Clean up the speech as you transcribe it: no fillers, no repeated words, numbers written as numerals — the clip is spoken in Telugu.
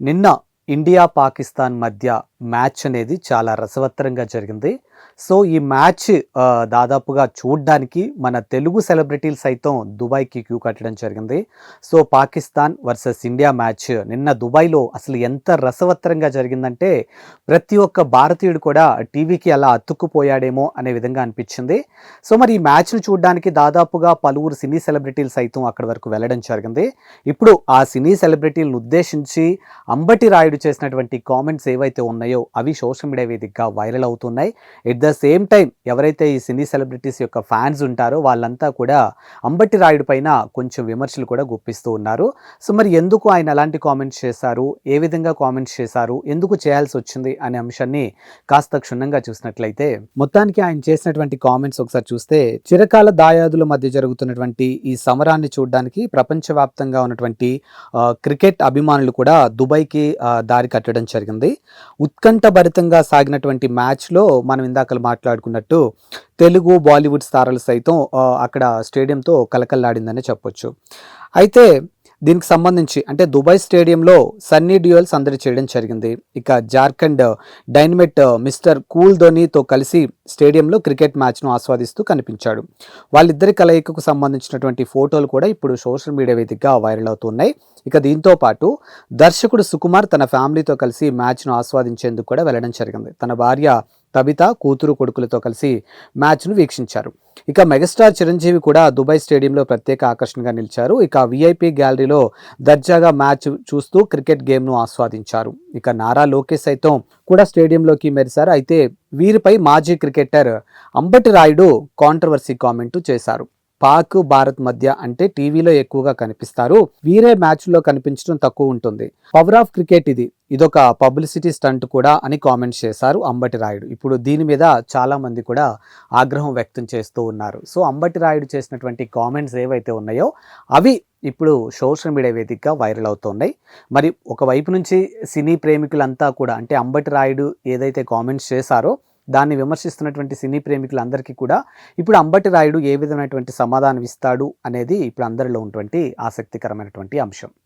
నిన్న ఇండియా పాకిస్తాన్ మధ్య మ్యాచ్ అనేది చాలా రసవత్తరంగా జరిగింది. సో, ఈ మ్యాచ్ దాదాపుగా చూడ్డానికి మన తెలుగు సెలబ్రిటీలు సైతం దుబాయ్‌కి క్యూ కట్టడం జరిగింది. So, Pakistan versus India match నిన్న దుబాయ్‌లో అసలు ఎంత రసవత్తరంగా జరిగిందంటే, ప్రతి ఒక్క భారతీయుడు కూడా టీవీకి అలా అతుక్కుపోయాడేమో అనే విధంగా అనిపించింది. సో, మరి ఈ మ్యాచ్‌ని చూడ్డానికి దాదాపుగా పలువురు సినీ సెలబ్రిటీలు సైతం అక్కడి వరకు వెళ్ళడం జరిగింది. ఇప్పుడు ఆ సినీ సెలబ్రిటీలను ఉద్దేశించి అంబటి రాయుడు చేసినటువంటి కామెంట్స్ ఏవైతే ఉన్నాయో అవి సోషల్ మీడియా వేదికగా వైరల్ అవుతున్నాయి. ఎట్ ద సేమ్ టైం ఎవరైతే ఈ సినీ సెలబ్రిటీస్ యొక్క ఫ్యాన్స్ ఉంటారో వాళ్ళంతా కూడా అంబటి రాయుడు పైన కొంచెం విమర్శలు కూడా గుప్పిస్తూ ఉన్నారు. సో మరి ఎందుకు ఆయన అలాంటి కామెంట్స్ చేశారు, ఏ విధంగా కామెంట్స్ చేశారు, ఎందుకు చేయాల్సి వచ్చింది అనే అంశాన్ని కాస్త క్షుణ్ణంగా చూసినట్లయితే, మొత్తానికి ఆయన చేసినటువంటి కామెంట్స్ ఒకసారి చూస్తే, చిరకాల దాయాదుల మధ్య జరుగుతున్నటువంటి ఈ సమరాన్ని చూడడానికి ప్రపంచవ్యాప్తంగా ఉన్నటువంటి క్రికెట్ అభిమానులు కూడా దుబాయ్‌కి దారి కట్టడం జరిగింది. ఉత్కంఠభరితంగా సాగినటువంటి మ్యాచ్‌లో మనం ఇందాక మాట్లాడుకున్నట్టు తెలుగు, బాలీవుడ్ తారలు సైతం అక్కడ స్టేడియంతో కలకల్లాడిందనే చెప్పొచ్చు. అయితే దీనికి సంబంధించి అంటే దుబాయ్ స్టేడియంలో సన్నీ డియోల్ సందడి చేయడం జరిగింది. ఇక జార్ఖండ్ డైనమైట్ మిస్టర్ కూల్ ధోనీతో కలిసి స్టేడియంలో క్రికెట్ మ్యాచ్ను ఆస్వాదిస్తూ కనిపించాడు. వాళ్ళిద్దరి కలయికకు సంబంధించినటువంటి ఫోటోలు కూడా ఇప్పుడు సోషల్ మీడియా వేదికగా వైరల్ అవుతున్నాయి. ఇక దీంతో పాటు దర్శకుడు సుకుమార్ తన ఫ్యామిలీతో కలిసి మ్యాచ్ను ఆస్వాదించేందుకు కూడా వెళ్ళడం జరిగింది. తన భార్య తబిత, కూతురు, కొడుకులతో కలిసి మ్యాచ్ను వీక్షించారు. ఇక మెగాస్టార్ చిరంజీవి కూడా దుబాయ్ స్టేడియంలో ప్రత్యేక ఆకర్షణగా నిలిచారు. ఇక విఐపి గ్యాలరీలో దర్జాగా మ్యాచ్ చూస్తూ క్రికెట్ గేమ్ను ఆస్వాదించారు. ఇక నారా లోకేష్ సైతం కూడా స్టేడియంలోకి మెరిశారు. అయితే వీరిపై మాజీ cricketer Ambati Rayudu controversy comment చేశారు. పాక్, భారత్ మధ్య అంటే టీవీలో ఎక్కువగా కనిపిస్తారు, వీరే మ్యాచ్లో కనిపించడం తక్కువ ఉంటుంది. పవర్ ఆఫ్ క్రికెట్ ఇదొక పబ్లిసిటీ స్టంట్ కూడా అని కామెంట్స్ చేశారు అంబటి రాయుడు. ఇప్పుడు దీని మీద చాలా మంది కూడా ఆగ్రహం వ్యక్తం చేస్తూ ఉన్నారు. సో అంబటి రాయుడు చేసినటువంటి కామెంట్స్ ఏవైతే ఉన్నాయో అవి ఇప్పుడు సోషల్ మీడియా వేదికగా వైరల్ అవుతున్నాయి. మరి ఒకవైపు నుంచి సినీ ప్రేమికులంతా కూడా అంటే అంబటి రాయుడు ఏదైతే కామెంట్స్ చేశారో దాన్ని విమర్శిస్తున్నటువంటి సినీ ప్రేమికులందరికీ కూడా ఇప్పుడు అంబటి రాయుడు ఏ విధమైనటువంటి సమాధానం ఇస్తాడు అనేది ఇప్పుడు అందరిలో ఉన్నటువంటి ఆసక్తికరమైనటువంటి అంశం.